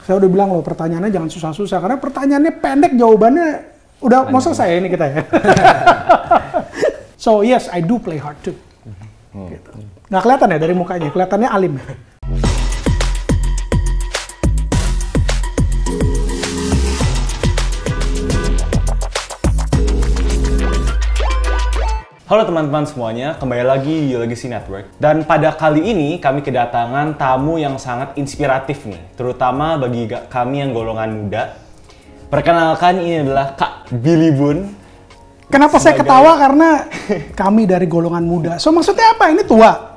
Saya udah bilang loh, pertanyaannya jangan susah-susah, karena pertanyaannya pendek, jawabannya udah mau selesai ini kita ya. So yes, I do play hard too. Gitu. Nggak kelihatan ya dari mukanya, kelihatannya alim ya. Halo teman-teman semuanya, kembali lagi di Legacy Network. Dan pada kali ini kami kedatangan tamu yang sangat inspiratif nih, terutama bagi kami yang golongan muda. Perkenalkan, ini adalah Kak Billy Boon. Kenapa saya ketawa? Karena kami dari golongan muda. So maksudnya apa? Ini tua?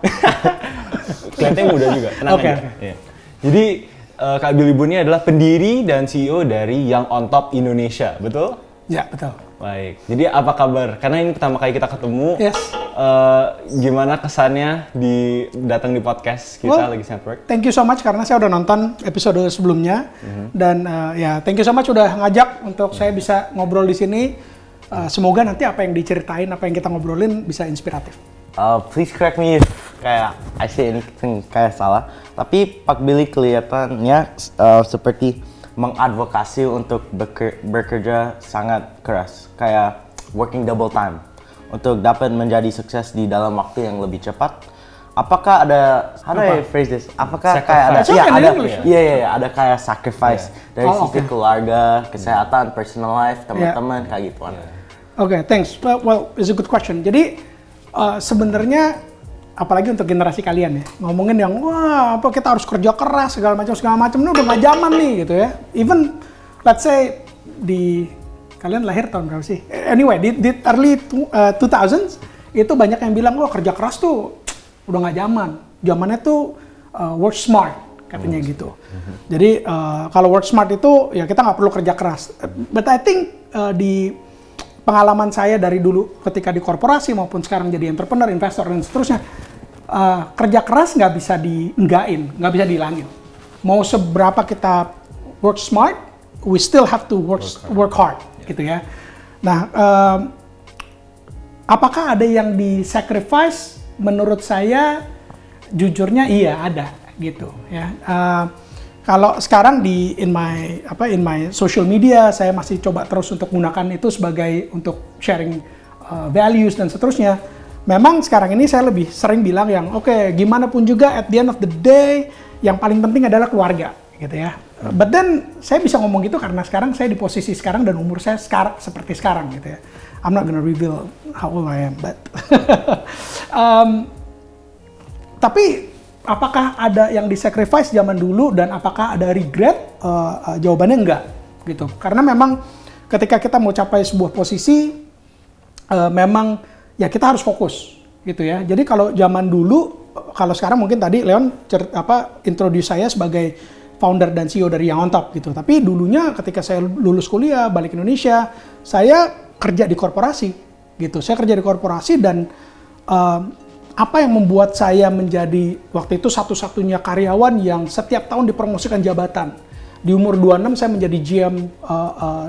Kelihatannya muda juga, tenang aja. Ya. Jadi Kak Billy Boon ini adalah pendiri dan CEO dari Young on Top Indonesia, betul? Ya, betul. Baik, jadi apa kabar? Karena ini pertama kali kita ketemu. Yes. Gimana kesannya datang di podcast kita, Legacy Network? Thank you so much karena saya udah nonton episode sebelumnya. Dan ya thank you so much udah ngajak untuk saya bisa ngobrol di sini. Semoga nanti apa yang diceritain, apa yang kita ngobrolin bisa inspiratif. Please correct me if kayak I say anything kayak salah. Tapi Pak Billy kelihatannya seperti mengadvokasi untuk bekerja sangat keras, kayak working double time untuk dapat menjadi sukses di dalam waktu yang lebih cepat. Apakah ada, how do I phrase this? Apakah kayak ada, ada kayak sacrifice dari sisi keluarga, kesehatan, personal life, teman-teman kayak gituan. Oke, thanks. Well, it's a good question. Jadi sebenarnya apalagi untuk generasi kalian ya, ngomongin yang wah apa kita harus kerja keras segala macam ini udah nggak zaman nih gitu ya. Even let's say kalian lahir tahun berapa sih? Anyway, di early 2000s itu banyak yang bilang wah kerja keras tuh udah nggak zaman. Zamannya tuh work smart katanya gitu. Jadi kalau work smart itu ya kita nggak perlu kerja keras. But I think di pengalaman saya dari dulu ketika di korporasi maupun sekarang jadi entrepreneur, investor dan seterusnya, kerja keras nggak bisa nggak bisa dihilangin. Mau seberapa kita work smart, we still have to work hard, gitu ya. Nah, apakah ada yang di-sacrifice? Menurut saya, jujurnya iya ada, gitu ya. Kalau sekarang in my social media saya masih coba terus untuk menggunakan itu sebagai untuk sharing values dan seterusnya. Memang sekarang ini saya lebih sering bilang yang oke, gimana pun juga at the end of the day yang paling penting adalah keluarga gitu ya. But then saya bisa ngomong gitu karena sekarang saya di posisi sekarang dan umur saya seperti sekarang gitu ya. I'm not gonna reveal how old I am, but tapi apakah ada yang di-sacrifice zaman dulu dan apakah ada regret? Jawabannya enggak, gitu. Karena memang ketika kita mau capai sebuah posisi, memang ya kita harus fokus, gitu ya. Jadi kalau zaman dulu, kalau sekarang mungkin tadi Leon introduce saya sebagai founder dan CEO dari Young on Top, gitu. Tapi dulunya ketika saya lulus kuliah, balik Indonesia, saya kerja di korporasi, gitu. Saya kerja di korporasi dan apa yang membuat saya menjadi waktu itu satu-satunya karyawan yang setiap tahun dipromosikan jabatan. Di umur 26 saya menjadi GM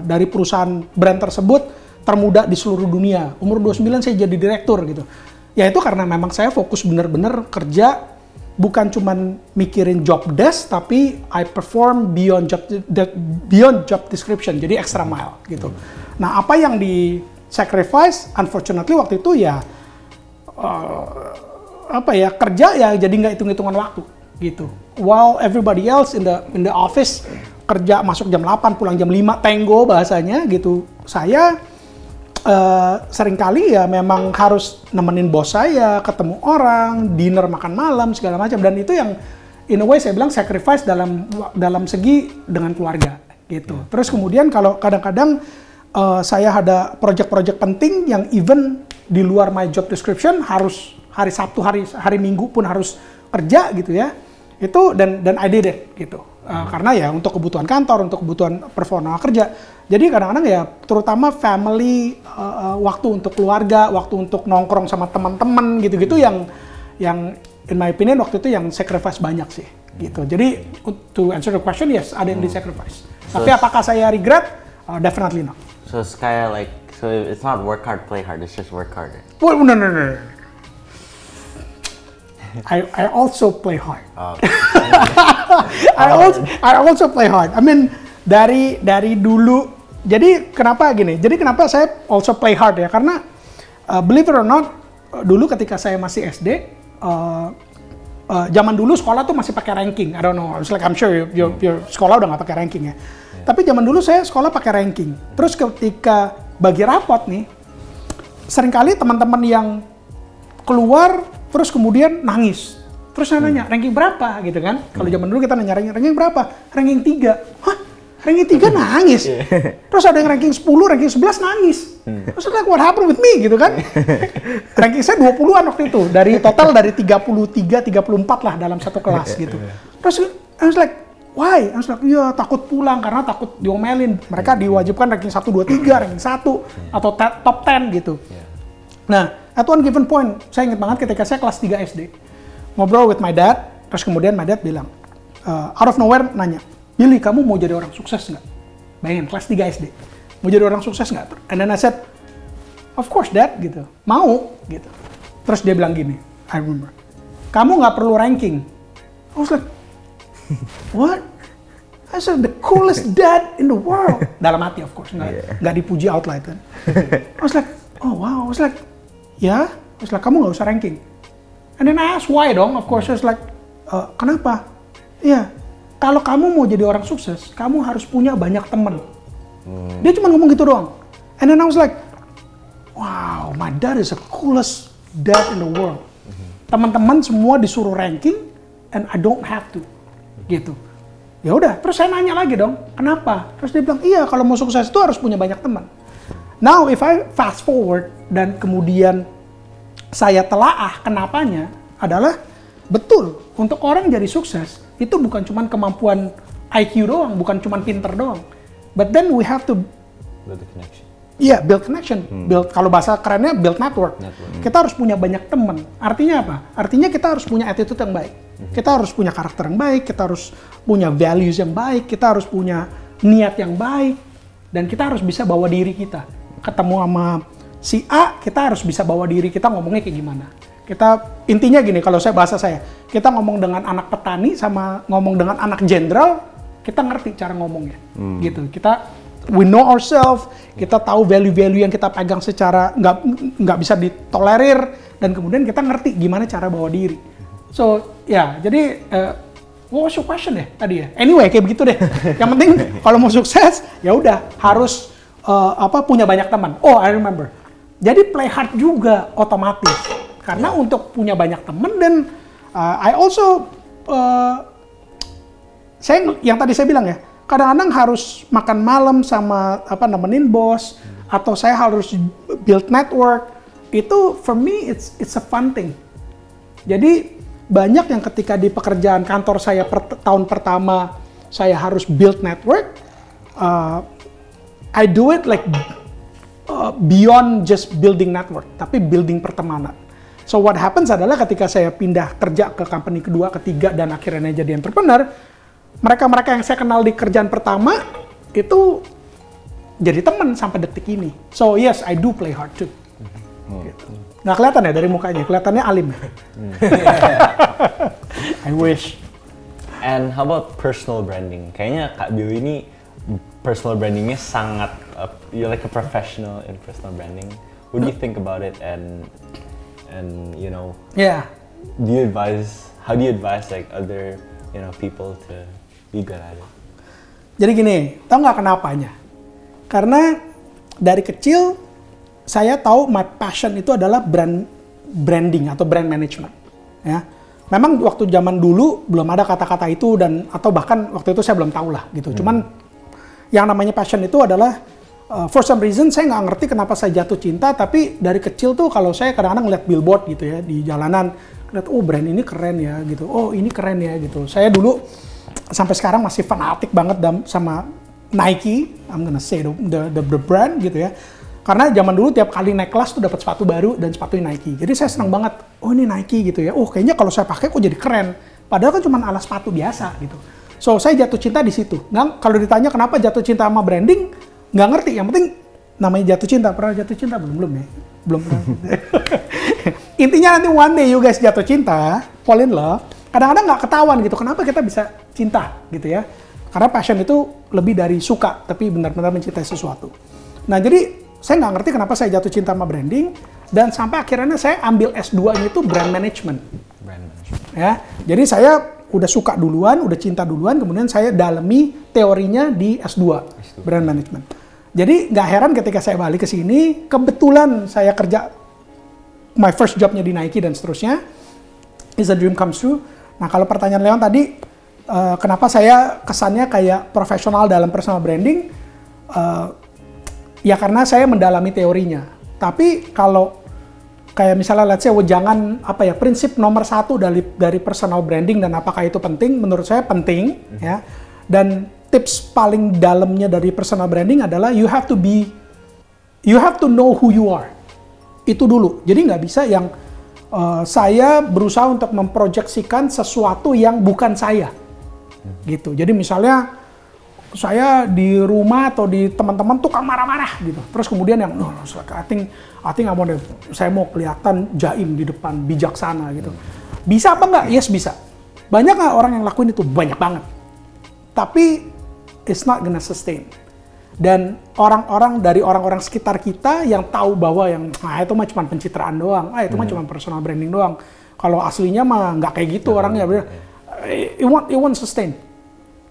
dari perusahaan brand tersebut termuda di seluruh dunia. Umur 29 saya jadi direktur gitu. Ya itu karena memang saya fokus benar-benar kerja, bukan cuman mikirin job desk, tapi I perform beyond job description, jadi extra mile gitu. Nah apa yang di sacrifice, unfortunately waktu itu ya kerja ya jadi nggak hitung-hitungan waktu gitu. While everybody else in the office kerja masuk jam 8 pulang jam 5 tenggo bahasanya gitu. Saya seringkali ya memang harus nemenin bos saya, ketemu orang, dinner makan malam segala macam, dan itu yang in a way saya bilang sacrifice dalam segi dengan keluarga gitu. Terus kemudian kalau kadang-kadang saya ada project-project penting yang even di luar my job description, harus hari Sabtu, hari Minggu pun harus kerja gitu ya. Itu dan I did it gitu. Karena ya untuk kebutuhan kantor, untuk kebutuhan personal kerja. Jadi kadang-kadang ya terutama family, waktu untuk keluarga, waktu untuk nongkrong sama teman-teman gitu-gitu yang in my opinion waktu itu yang sacrifice banyak sih gitu. Jadi to answer the question, yes ada yang di sacrifice. Tapi apakah saya regret? Definitely not. So it's kayak like, so it's not work hard, play hard, it's just work harder. Well, no. I also play hard. Okay. I also play hard. I mean dari dulu. Jadi kenapa gini? Jadi kenapa saya also play hard ya? Karena believe it or not, dulu ketika saya masih SD, zaman dulu sekolah tuh masih pakai ranking. I don't know. It's like I'm sure your sekolah udah nggak pakai ranking ya. Tapi zaman dulu saya sekolah pakai ranking. Terus ketika bagi rapot nih, seringkali teman-teman yang keluar terus kemudian nangis. Terus saya nanya, ranking berapa gitu kan? Kalau zaman dulu kita nanya ranking berapa? Ranking 3. Hah? Ranking 3 nangis? Terus ada yang ranking 10, ranking 11 nangis. Terus like, what happened with me gitu kan? Ranking saya 20-an waktu itu. Dari total dari 33, 34 lah dalam satu kelas gitu. Terus I was like, why? I was like, ya takut pulang karena takut diomelin. Mereka diwajibkan ranking 1, 2, 3, ranking 1 atau top 10 gitu. Nah, at one given point, saya ingat banget ketika saya kelas 3 SD, ngobrol with my dad, terus kemudian my dad bilang, out of nowhere nanya, Billy, kamu mau jadi orang sukses nggak? Bayangin, kelas 3 SD, mau jadi orang sukses nggak? And then I said, of course dad, gitu, mau, gitu. Terus dia bilang gini, I remember, kamu nggak perlu ranking. I was like, what? I said, the coolest dad in the world. Dalam hati, of course, nggak dipuji out loud kan. I was like, oh wow, I was like, ya, terus lah kamu nggak usah ranking. And then I asked why dong, of course, I was like, kenapa? Iya, kalau kamu mau jadi orang sukses, kamu harus punya banyak teman. Dia cuma ngomong gitu doang. And then I was like, wow, my dad is the coolest dad in the world. Teman-teman semua disuruh ranking, and I don't have to, gitu. Ya udah, terus saya nanya lagi dong, kenapa? Terus dia bilang, iya, kalau mau sukses itu harus punya banyak teman. Now, if I fast forward dan kemudian saya telaah kenapanya adalah betul untuk orang jadi sukses itu bukan cuma kemampuan IQ doang, bukan cuma pinter doang, but then we have to build the connection. Iya, build connection. Build, kalau bahasa kerennya build network. Kita harus punya banyak teman. Artinya apa? Artinya kita harus punya attitude yang baik. Kita harus punya karakter yang baik, kita harus punya values yang baik, kita harus punya niat yang baik, dan kita harus bisa bawa diri kita. Ketemu sama si A, kita harus bisa bawa diri kita ngomongnya kayak gimana. Kita intinya gini, kalau bahasa saya, kita ngomong dengan anak petani sama ngomong dengan anak jenderal, kita ngerti cara ngomongnya, gitu. We know ourselves, kita tahu value-value yang kita pegang secara nggak bisa ditolerir, dan kemudian kita ngerti gimana cara bawa diri. So ya, jadi what was your question ya tadi ya? Anyway, kayak begitu deh. Yang penting kalau mau sukses, ya udah harus punya banyak teman. Oh, I remember. Jadi play hard juga otomatis. Karena untuk punya banyak teman dan I also yang tadi saya bilang ya, kadang-kadang harus makan malam sama nemenin bos, atau saya harus build network. Itu for me it's a fun thing. Jadi banyak yang ketika di pekerjaan kantor saya tahun pertama saya harus build network. I do it like beyond just building network, tapi building pertemanan. So what happens adalah ketika saya pindah kerja ke company kedua, ketiga, dan akhirnya jadi entrepreneur, mereka-mereka yang saya kenal di kerjaan pertama itu jadi teman sampai detik ini. So yes, I do play hard too. Gitu. Nggak kelihatan ya dari mukanya, kelihatannya alim. I wish. And how about personal branding? Kayaknya Kak Billy ini personal brandingnya sangat, you're like a professional in personal branding. What do you think about it, and you know, Yeah. how do you advise like other, you know, people to be good at it? Jadi gini, tau nggak kenapanya? Karena dari kecil saya tahu my passion itu adalah branding atau brand management. Ya, memang waktu zaman dulu belum ada kata-kata itu atau bahkan waktu itu saya belum tahu lah gitu. Cuman yang namanya passion itu adalah for some reason saya nggak ngerti kenapa saya jatuh cinta, tapi dari kecil tuh kalau saya kadang-kadang ngeliat billboard gitu ya di jalanan, lihat oh brand ini keren ya gitu, oh ini keren ya gitu. Saya dulu sampai sekarang masih fanatik banget sama Nike, I'm gonna say the brand gitu ya. Karena zaman dulu tiap kali naik kelas tuh dapat sepatu baru dan sepatu Nike. Jadi saya senang banget, oh ini Nike gitu ya. Oh kayaknya kalau saya pakai kok jadi keren. Padahal kan cuma alas sepatu biasa gitu. So saya jatuh cinta di situ. Nah, kalau ditanya kenapa jatuh cinta sama branding, nggak ngerti. Yang penting namanya jatuh cinta. Pernah jatuh cinta belum ya? Belum pernah. Intinya nanti one day you guys jatuh cinta, fall in love, kadang-kadang nggak ketahuan gitu, kenapa kita bisa cinta gitu ya. Karena passion itu lebih dari suka, tapi benar-benar mencintai sesuatu. Nah jadi, saya nggak ngerti kenapa saya jatuh cinta sama branding, dan sampai akhirnya saya ambil S2-nya itu brand management. Ya, jadi saya udah suka duluan, udah cinta duluan, kemudian saya dalami teorinya di S2, brand management. Jadi nggak heran ketika saya balik ke sini, kebetulan saya kerja my first jobnya di Nike dan seterusnya, is a dream comes true. Nah kalau pertanyaan Leon tadi, kenapa saya kesannya kayak profesional dalam personal branding, ya karena saya mendalami teorinya. Tapi kalau kayak misalnya let's say jangan prinsip nomor 1 dari personal branding dan apakah itu penting, menurut saya penting ya. Dan tips paling dalamnya dari personal branding adalah you have to know who you are. Itu dulu. Jadi nggak bisa yang saya berusaha untuk memproyeksikan sesuatu yang bukan saya. Gitu. Jadi misalnya saya di rumah atau di teman-teman tukang marah-marah gitu. Terus kemudian yang I think saya mau kelihatan jaim di depan, bijaksana gitu. Bisa apa enggak? Yes, bisa. Banyak nggak orang yang lakuin itu? Banyak banget. Tapi it's not gonna sustain. Dan orang-orang sekitar kita yang tahu bahwa yang itu mah cuma pencitraan doang, itu mah cuma personal branding doang. Kalau aslinya mah nggak kayak gitu orangnya. It won't sustain.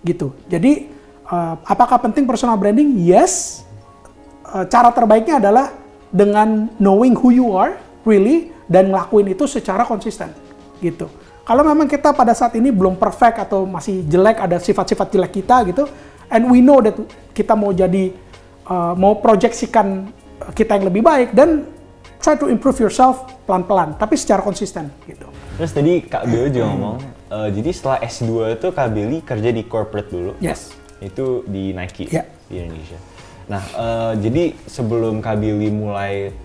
Gitu. Jadi apakah penting personal branding? Yes. Cara terbaiknya adalah dengan knowing who you are, really, dan ngelakuin itu secara konsisten. Gitu. Kalau memang kita pada saat ini belum perfect atau masih jelek, ada sifat-sifat jelek kita gitu, and we know that kita mau jadi, mau proyeksikan kita yang lebih baik, dan try to improve yourself pelan-pelan, tapi secara konsisten. Gitu. Terus tadi Kak Billy juga ngomong, jadi setelah S2 itu Kak Billy kerja di corporate dulu. Yes. Itu di Nike di Indonesia. Nah, jadi sebelum Kak Billy mulai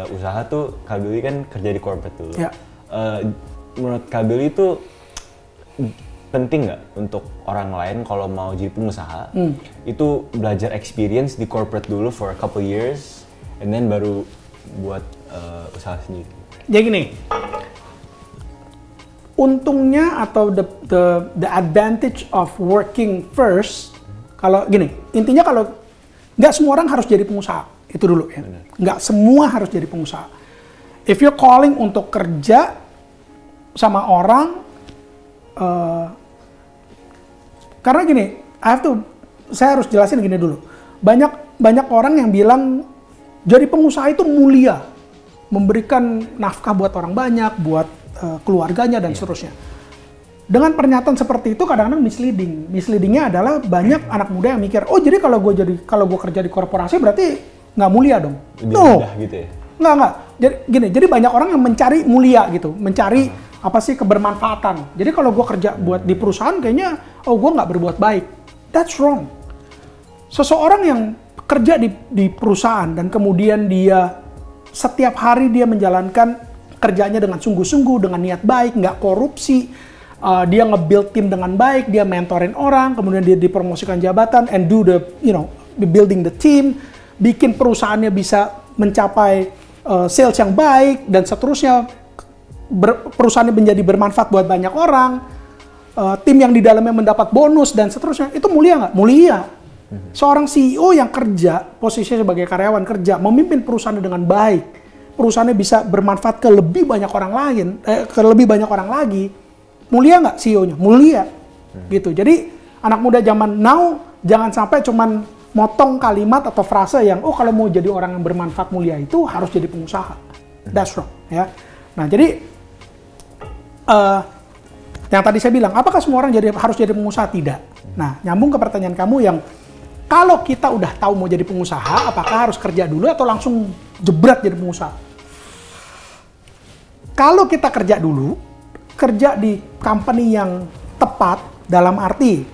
usaha tuh, Kak Billy kan kerja di corporate dulu. Menurut Kak Billy itu penting nggak untuk orang lain kalau mau jadi pengusaha, itu belajar experience di corporate dulu for a couple years, and then baru buat usaha sendiri? Jadi gini, untungnya atau the advantage of working first, kalau gini, intinya kalau nggak semua orang harus jadi pengusaha, itu dulu ya. Nggak semua harus jadi pengusaha. If you're calling untuk kerja sama orang, karena gini, saya harus jelasin gini dulu. Banyak orang yang bilang jadi pengusaha itu mulia, memberikan nafkah buat orang banyak, buat keluarganya dan seterusnya. Dengan pernyataan seperti itu kadang-kadang misleading. Misleadingnya adalah banyak anak muda yang mikir, oh jadi kalau gue kerja di korporasi berarti nggak mulia dong? Lebih rendah gitu ya? Nggak. Jadi banyak orang yang mencari mulia gitu, mencari apa sih kebermanfaatan. Jadi kalau gue kerja buat di perusahaan kayaknya, gue nggak berbuat baik. That's wrong. Seseorang yang kerja di perusahaan dan kemudian dia setiap hari dia menjalankan kerjanya dengan sungguh-sungguh, dengan niat baik, nggak korupsi, dia nge-build tim dengan baik, dia mentorin orang, kemudian dia dipromosikan jabatan, and do the, building the team, bikin perusahaannya bisa mencapai sales yang baik, dan seterusnya, perusahaannya menjadi bermanfaat buat banyak orang, tim yang di dalamnya mendapat bonus, dan seterusnya, itu mulia nggak? Mulia. Seorang CEO yang kerja, posisinya sebagai karyawan kerja, memimpin perusahaannya dengan baik, perusahaannya bisa bermanfaat ke lebih banyak orang lagi, mulia nggak CEO-nya? Mulia. Gitu. Jadi anak muda zaman now jangan sampai cuman motong kalimat atau frase yang kalau mau jadi orang yang bermanfaat mulia itu harus jadi pengusaha. That's wrong. Ya. Nah jadi yang tadi saya bilang, apakah semua orang harus jadi pengusaha? Tidak. Nah nyambung ke pertanyaan kamu yang kalau kita udah tahu mau jadi pengusaha, apakah harus kerja dulu atau langsung jebret jadi pengusaha? Kalau kita kerja dulu, kerja di company yang tepat, dalam arti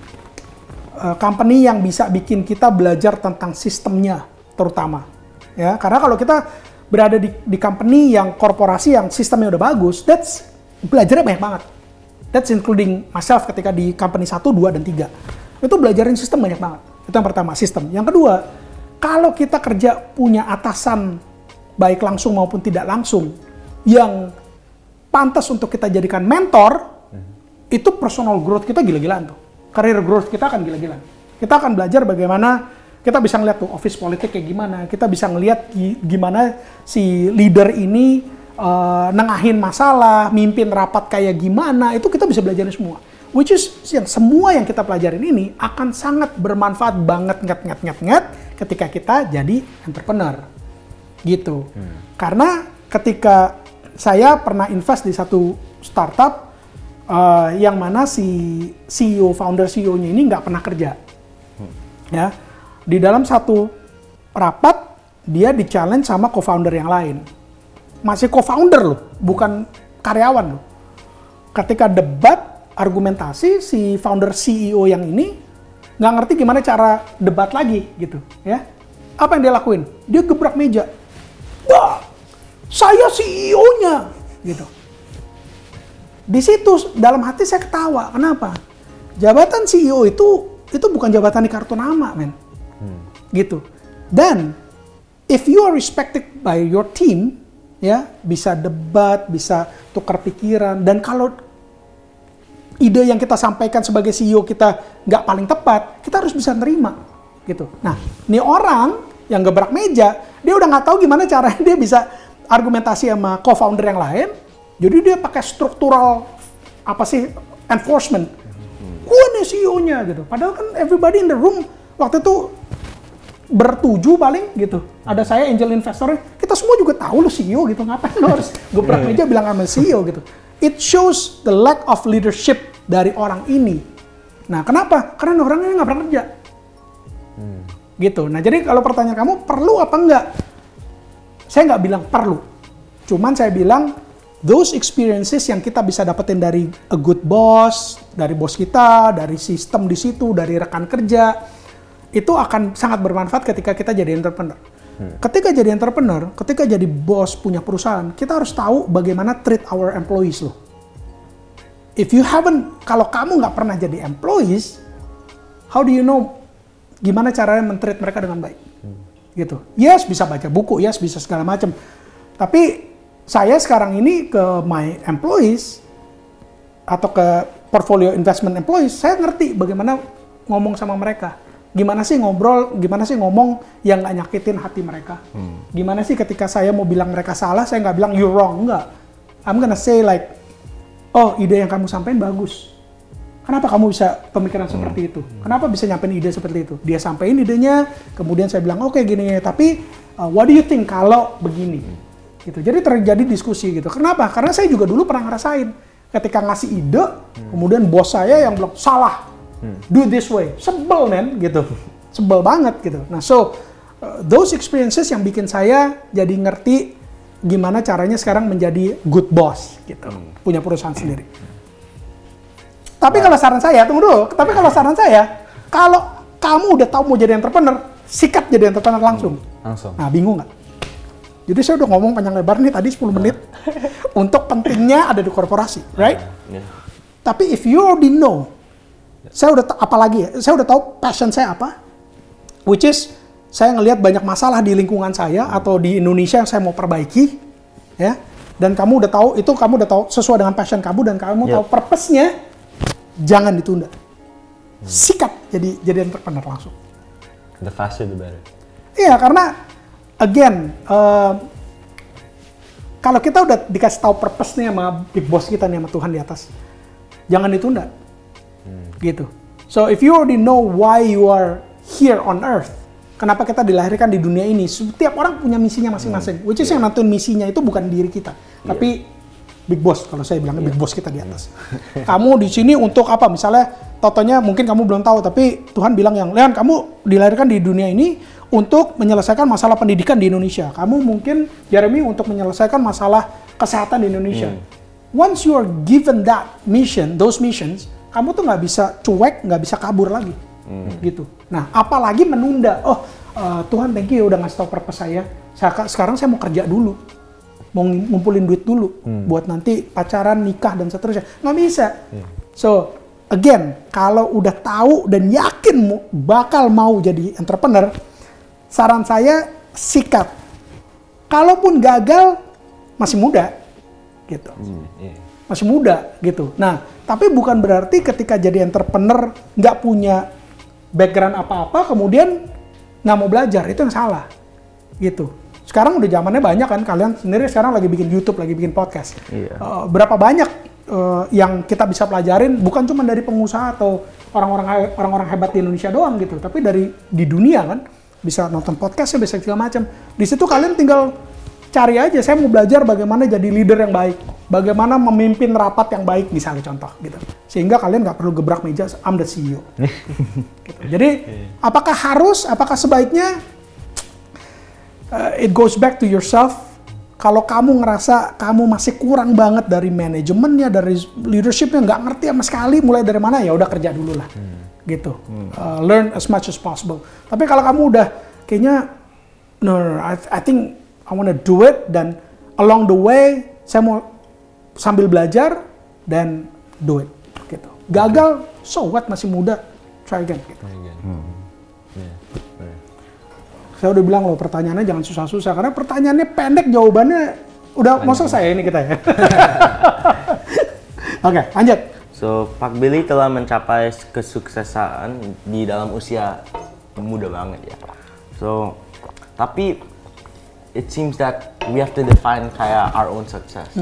company yang bisa bikin kita belajar tentang sistemnya terutama. Ya, karena kalau kita berada di company yang korporasi yang sistemnya udah bagus, belajarnya banyak banget. That's including myself ketika di company 1, 2, dan 3. Itu belajarin sistem banyak banget. Itu yang pertama, sistem. Yang kedua, kalau kita kerja punya atasan, baik langsung maupun tidak langsung, yang pantas untuk kita jadikan mentor, itu personal growth kita gila-gilaan tuh. Career growth kita akan gila-gilaan. Kita akan belajar bagaimana kita bisa ngeliat tuh office politik kayak gimana, kita bisa ngeliat gimana si leader ini nengahin masalah, mimpin rapat kayak gimana, itu kita bisa belajarin semua. Which is yang semua yang kita pelajarin ini akan sangat bermanfaat banget ketika kita jadi entrepreneur. Gitu. Karena ketika saya pernah invest di satu startup yang mana si CEO, founder CEO-nya ini nggak pernah kerja. Ya, di dalam satu rapat dia di-challenge sama co-founder yang lain. Masih co-founder loh, bukan karyawan loh. Ketika debat, argumentasi, si founder CEO yang ini nggak ngerti gimana cara debat lagi gitu ya. Apa yang dia lakuin? Dia gebrak meja. Wah, saya CEO-nya gitu. Di situ dalam hati saya ketawa. Kenapa? Jabatan CEO itu bukan jabatan di kartu nama, men. Gitu. Dan if you are respected by your team, ya, bisa debat, bisa tukar pikiran, dan kalau ide yang kita sampaikan sebagai CEO kita nggak paling tepat, kita harus bisa nerima, gitu. Nah, ini orang yang gebrak meja, dia udah nggak tahu gimana caranya dia bisa argumentasi sama co-founder yang lain, jadi dia pakai struktural enforcement. Gua nih CEO-nya gitu. Padahal kan everybody in the room waktu itu bertujuh paling gitu. Ada saya angel investornya, kita semua juga tahu lo CEO gitu, ngapain lo harus gebrak meja bilang sama CEO gitu. It shows the lack of leadership dari orang ini. Nah, kenapa? Karena orangnya nggak pernah kerja. Gitu. Nah, jadi kalau pertanyaan kamu, perlu apa enggak? Saya nggak bilang perlu. Cuman saya bilang, those experiences yang kita bisa dapetin dari a good boss, dari bos kita, dari sistem di situ, dari rekan kerja, itu akan sangat bermanfaat ketika kita jadi entrepreneur. Ketika jadi entrepreneur, ketika jadi bos punya perusahaan, kita harus tahu bagaimana treat our employees loh. If you haven't, kalau kamu nggak pernah jadi employees, how do you know gimana caranya men-treat mereka dengan baik? Gitu. Yes, bisa baca buku, yes, bisa segala macam. Tapi saya sekarang ini ke my employees atau ke portfolio investment employees, saya ngerti bagaimana ngomong sama mereka. Gimana sih ngobrol, gimana sih ngomong yang nggak nyakitin hati mereka. Gimana sih ketika saya mau bilang mereka salah, saya nggak bilang you're wrong, enggak. I'm gonna say like, oh ide yang kamu sampaikan bagus. Kenapa kamu bisa pemikiran seperti itu? Kenapa bisa nyampein ide seperti itu? Dia sampaikan idenya, kemudian saya bilang oke, gini, tapi what do you think kalau begini? Gitu. Jadi terjadi diskusi gitu. Kenapa? Karena saya juga dulu pernah ngerasain ketika ngasih ide, kemudian bos saya yang bilang salah. Do this way, sebel men gitu, sebel banget gitu. Nah those experiences yang bikin saya jadi ngerti gimana caranya sekarang menjadi good boss gitu, punya perusahaan sendiri. Tapi kalau saran saya, tunggu dulu. Tapi kalau saran saya, kalau kamu udah tahu mau jadi entrepreneur, sikat jadi entrepreneur langsung. Langsung. Nah, bingung nggak? Jadi saya udah ngomong panjang lebar nih tadi 10 menit untuk pentingnya ada di korporasi, right? Tapi if you already know, saya udah saya udah tahu passion saya apa, which is saya ngelihat banyak masalah di lingkungan saya atau di Indonesia yang saya mau perbaiki, ya. Dan kamu udah tahu itu, kamu udah tahu sesuai dengan passion kamu dan kamu tahu purpose-nya, jangan ditunda. Sikat jadi entrepreneur langsung. The faster the better. Iya, karena again, kalau kita udah dikasih tahu purpose-nya sama big boss kita nih, sama Tuhan di atas, jangan ditunda. Gitu. So if you already know why you are here on earth, kenapa kita dilahirkan di dunia ini, setiap orang punya misinya masing-masing. Which is yang nentuin misinya itu bukan diri kita, tapi big boss, kalau saya bilangnya big boss kita di atas. Kamu di sini untuk apa? Misalnya, totonya mungkin kamu belum tahu, tapi Tuhan bilang yang, Leon, kamu dilahirkan di dunia ini untuk menyelesaikan masalah pendidikan di Indonesia. Kamu mungkin, Jeremy, untuk menyelesaikan masalah kesehatan di Indonesia. Once you are given that mission, those missions, kamu tuh nggak bisa cuek, nggak bisa kabur lagi, gitu. Nah, apalagi menunda. Oh, Tuhan, thank you udah ngasih tahu purpose saya. Sekarang saya mau kerja dulu, mau ngumpulin duit dulu, buat nanti pacaran, nikah dan seterusnya. Nggak bisa. So, again, kalau udah tahu dan yakin bakal mau jadi entrepreneur, saran saya sikat. Kalaupun gagal, masih muda, gitu. Iya. Masih muda gitu. Nah, tapi bukan berarti ketika jadi entrepreneur nggak punya background apa-apa, kemudian nggak mau belajar, itu yang salah gitu. Sekarang udah zamannya banyak kan, kalian sendiri sekarang lagi bikin YouTube, lagi bikin podcast. Iya. Berapa banyak yang kita bisa pelajarin, bukan cuma dari pengusaha atau orang-orang hebat di Indonesia doang gitu, tapi di dunia kan, bisa nonton podcastnya, bisa segala macam. Di situ kalian tinggal cari aja, saya mau belajar bagaimana jadi leader yang baik, bagaimana memimpin rapat yang baik, misalnya contoh gitu. Sehingga kalian nggak perlu gebrak meja, I'm the CEO. Gitu. Jadi, apakah sebaiknya, it goes back to yourself. Kalau kamu ngerasa kamu masih kurang banget dari manajemennya, dari leadershipnya, nggak ngerti sama sekali, mulai dari mana, ya udah kerja dulu lah. Gitu. Learn as much as possible. Tapi kalau kamu udah kayaknya, no, I think I wanna do it, dan along the way saya mau sambil belajar dan do it gitu. Gagal, so what, masih muda, try again gitu. Saya udah bilang loh, pertanyaannya jangan susah-susah, karena pertanyaannya pendek, jawabannya udah mau selesai ini kita ya. Oke, lanjut. So, Pak Billy telah mencapai kesuksesan di dalam usia muda banget ya. So, tapi it seems that we have to define kayak our own success.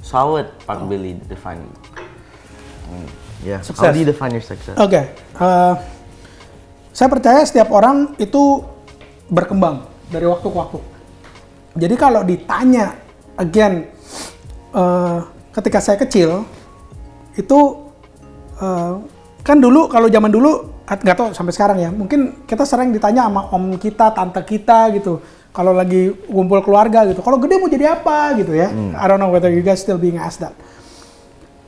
So how would Pak Billy define it? How do you define your success? Oke, saya percaya setiap orang itu berkembang dari waktu ke waktu. Jadi kalau ditanya again, ketika saya kecil itu kan dulu, kalau zaman dulu nggak tahu sampai sekarang ya, mungkin kita sering ditanya sama om kita, tante kita gitu, kalau lagi kumpul keluarga gitu, kalau gede mau jadi apa gitu ya. I don't know whether you guys still being asked that.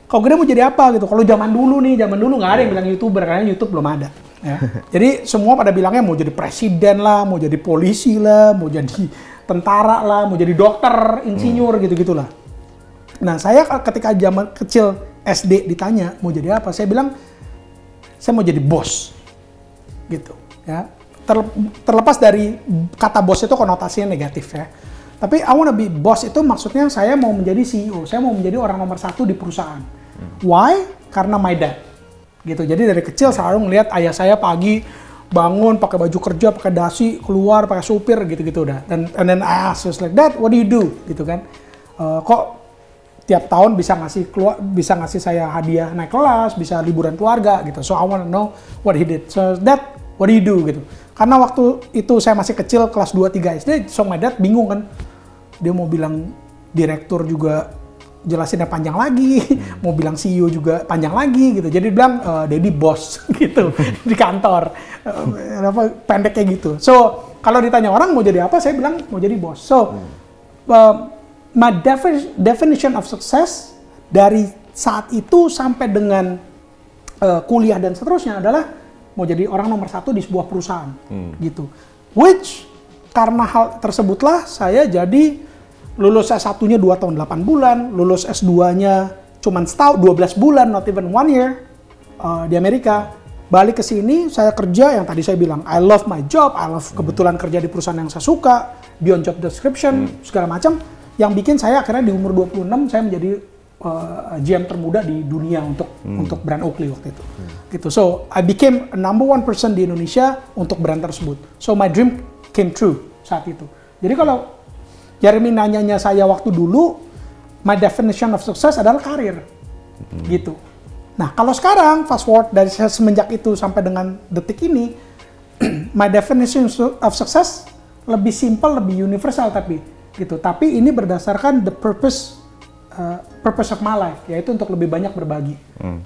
Kalau gede mau jadi apa gitu. Kalau zaman dulu nggak ada yang bilang YouTuber, karena YouTube belum ada. Ya. Jadi semua pada bilangnya mau jadi presiden lah, mau jadi polisi lah, mau jadi tentara lah, mau jadi dokter, insinyur gitu-gitulah. Nah, saya ketika zaman kecil SD ditanya mau jadi apa, saya bilang saya mau jadi bos, gitu. Ya, terlepas dari kata bos itu konotasinya negatif ya. Tapi I wanna be boss itu maksudnya saya mau menjadi CEO, saya mau menjadi orang nomor 1 di perusahaan. Why? Karena my dad. Gitu. Jadi dari kecil selalu ngelihat ayah saya pagi bangun pakai baju kerja, pakai dasi, keluar pakai supir gitu-gitu udah. And then I ask, like, Dad, what do you do? Gitu kan. Kok tiap tahun bisa ngasih saya hadiah naik kelas, bisa liburan keluarga gitu. So I want to know what he did. So Dad, what do you do gitu. Karena waktu itu saya masih kecil, kelas 2-3 SD, so my dad bingung kan. Dia mau bilang direktur juga jelasinnya panjang lagi, mau bilang CEO juga panjang lagi gitu. Jadi dia bilang Daddy bos gitu di kantor. Pendek kayak gitu. So kalau ditanya orang mau jadi apa, saya bilang mau jadi bos. So my definition of success dari saat itu sampai dengan kuliah dan seterusnya adalah mau jadi orang nomor 1 di sebuah perusahaan gitu. Which karena hal tersebutlah saya jadi lulus S1-nya 2 tahun 8 bulan, lulus S2-nya cuman setahun 12 bulan, not even 1 year di Amerika. Balik ke sini, saya kerja yang tadi saya bilang, I love my job, I love kebetulan kerja di perusahaan yang saya suka, beyond job description, segala macam. Yang bikin saya akhirnya di umur 26, saya menjadi GM termuda di dunia untuk brand Oakley waktu itu. Gitu. So, I became a number 1 person di Indonesia untuk brand tersebut. So, my dream came true saat itu. Jadi kalau Jeremy nanyanya saya waktu dulu, my definition of success adalah karir, gitu. Nah, kalau sekarang, fast forward dari semenjak itu sampai dengan detik ini, my definition of success lebih simple, lebih universal tapi, gitu. Tapi ini berdasarkan the purpose of my life, yaitu untuk lebih banyak berbagi.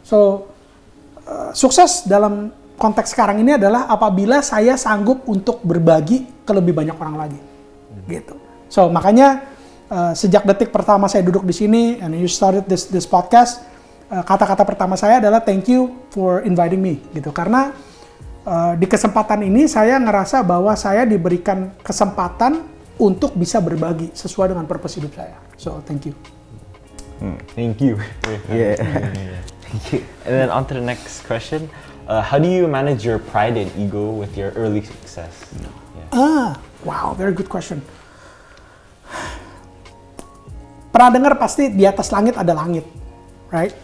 So, sukses dalam konteks sekarang ini adalah apabila saya sanggup untuk berbagi ke lebih banyak orang lagi, gitu. So makanya sejak detik pertama saya duduk di sini and you started this podcast, kata-kata pertama saya adalah thank you for inviting me gitu. Karena di kesempatan ini saya ngerasa bahwa saya diberikan kesempatan untuk bisa berbagi sesuai dengan purpose hidup saya. So thank you. Thank you. Yeah. Thank you. And then on to the next question. How do you manage your pride and ego with your early success? Yeah. Wow, very good question. Pernah dengar pasti di atas langit ada langit, right?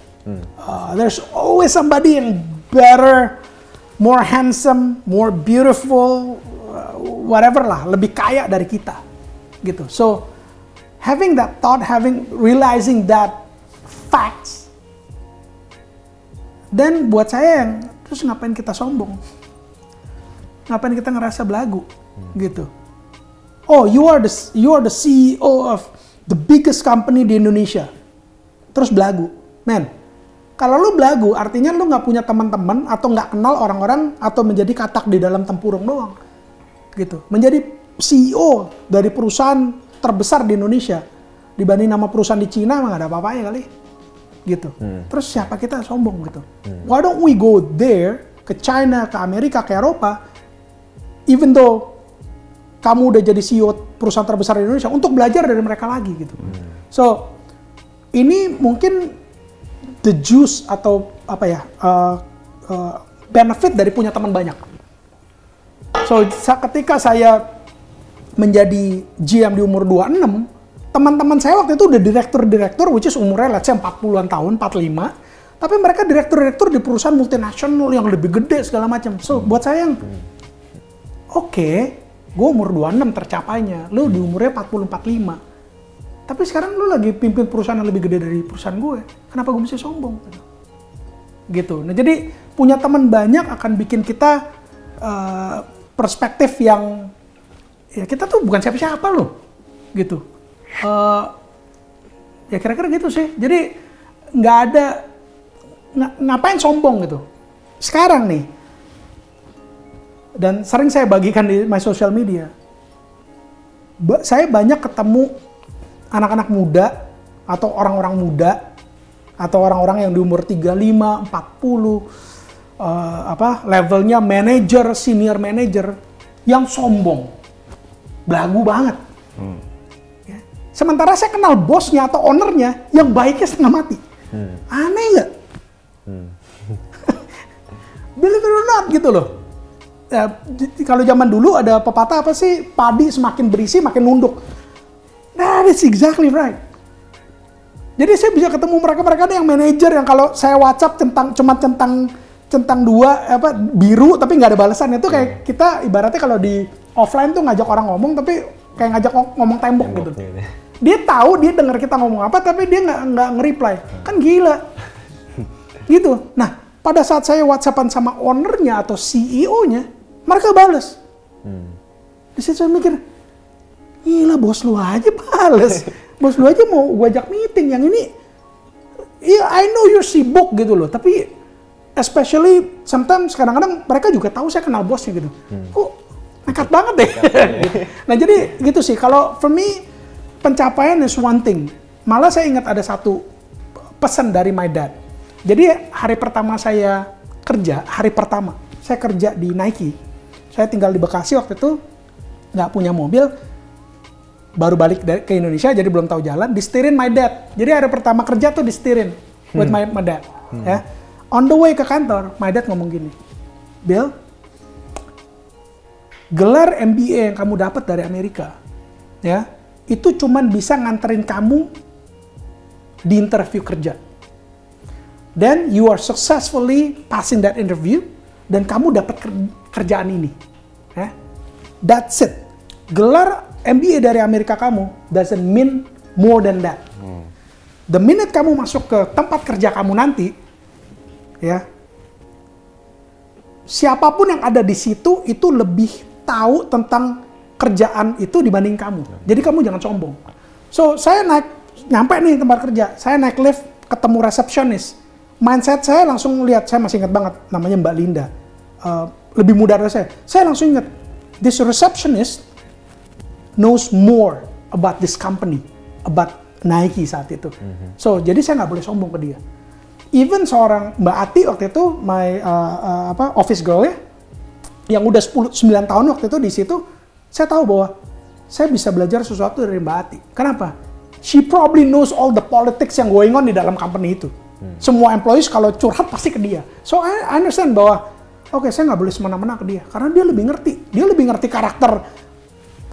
There's always somebody yang better, more handsome, more beautiful, whatever lah, lebih kaya dari kita, gitu. So having that thought, realizing that facts, dan buat saya yang terus ngapain kita sombong, ngapain kita ngerasa belagu, gitu. Oh, you are the CEO of the biggest company di Indonesia, terus belagu, man. Kalau lu belagu, artinya lu nggak punya teman-teman atau nggak kenal orang-orang atau menjadi katak di dalam tempurung doang, gitu. Menjadi CEO dari perusahaan terbesar di Indonesia dibanding nama perusahaan di Cina mah nggak ada apa-apanya kali, gitu. Terus siapa kita sombong gitu? Why don't we go there, ke China, ke Amerika, ke Eropa, even though kamu udah jadi CEO perusahaan terbesar di Indonesia, untuk belajar dari mereka lagi gitu. So ini mungkin the juice atau apa ya, benefit dari punya teman banyak. So ketika saya menjadi GM di umur 26, teman-teman saya waktu itu udah direktur, which is umurnya let's say 40-an tahun, 45, tapi mereka direktur di perusahaan multinasional yang lebih gede segala macam. So buat saya yang oke, gue umur 26 tercapainya, lu di umurnya 40-45. Tapi sekarang lu lagi pimpin perusahaan yang lebih gede dari perusahaan gue. Kenapa gue mesti sombong? Gitu. Nah jadi punya teman banyak akan bikin kita perspektif yang ya kita tuh bukan siapa-siapa loh. Gitu. Ya kira-kira gitu sih. Jadi nggak ada ngapain sombong gitu. Sekarang nih, dan sering saya bagikan di my social media, saya banyak ketemu anak-anak muda atau orang-orang muda atau orang-orang yang di umur 35, 40 levelnya manager, senior manager yang sombong, belagu banget. Ya. Sementara saya kenal bosnya atau ownernya yang baiknya setengah mati. Aneh nggak? Believe it or not gitu loh. Ya, kalau zaman dulu ada pepatah apa sih, padi semakin berisi makin nunduk. That is exactly right. Jadi saya bisa ketemu mereka ada yang manajer yang kalau saya WhatsApp centang dua biru tapi nggak ada balasan. Itu kayak kita ibaratnya kalau di offline tuh ngajak orang ngomong tapi kayak ngajak ngomong tembok gitu. Dia tahu dia dengar kita ngomong apa tapi dia nggak nge-reply. Kan gila. Gitu. Nah, pada saat saya WhatsAppan sama ownernya atau CEO-nya, mereka bales. Di situ saya mikir, gila bos lu aja bales. Bos lu aja mau gua ajak meeting. Yang ini, yeah, I know you're sibuk gitu loh. Tapi especially sometimes kadang-kadang mereka juga tahu saya kenal bosnya gitu. Kok nekat banget deh. Nah jadi gitu sih. Kalau for me, pencapaian is one thing. Malah saya ingat ada satu pesan dari my dad. Jadi hari pertama saya kerja di Nike. Saya tinggal di Bekasi waktu itu, nggak punya mobil, baru balik ke Indonesia, jadi belum tahu jalan, disetirin my dad. Jadi hari pertama kerja tuh disetirin with my dad. Ya. On the way ke kantor, my dad ngomong gini, Bill, gelar MBA yang kamu dapat dari Amerika, ya, itu cuman bisa nganterin kamu di interview kerja. Then you are successfully passing that interview, dan kamu dapat kerjaan ini. That's it. Gelar MBA dari Amerika kamu doesn't mean more than that. The minute kamu masuk ke tempat kerja kamu nanti, ya, siapapun yang ada di situ itu lebih tahu tentang kerjaan itu dibanding kamu. Jadi kamu jangan sombong. So saya nyampe nih tempat kerja, saya naik lift ketemu resepsionis. Mindset saya langsung lihat, saya masih ingat banget namanya Mbak Linda, lebih muda dari saya. Saya langsung ingat, this receptionist knows more about this company, about Nike saat itu. So jadi saya nggak boleh sombong ke dia. Even seorang Mbak Ati waktu itu, my office girl ya, yang udah 9 tahun waktu itu di situ, saya tahu bahwa saya bisa belajar sesuatu dari Mbak Ati. Kenapa? She probably knows all the politics yang going on di dalam company itu. Semua employees kalau curhat pasti ke dia. So I understand bahwa oke, saya nggak boleh semena-mena ke dia karena dia lebih ngerti. Dia lebih ngerti karakter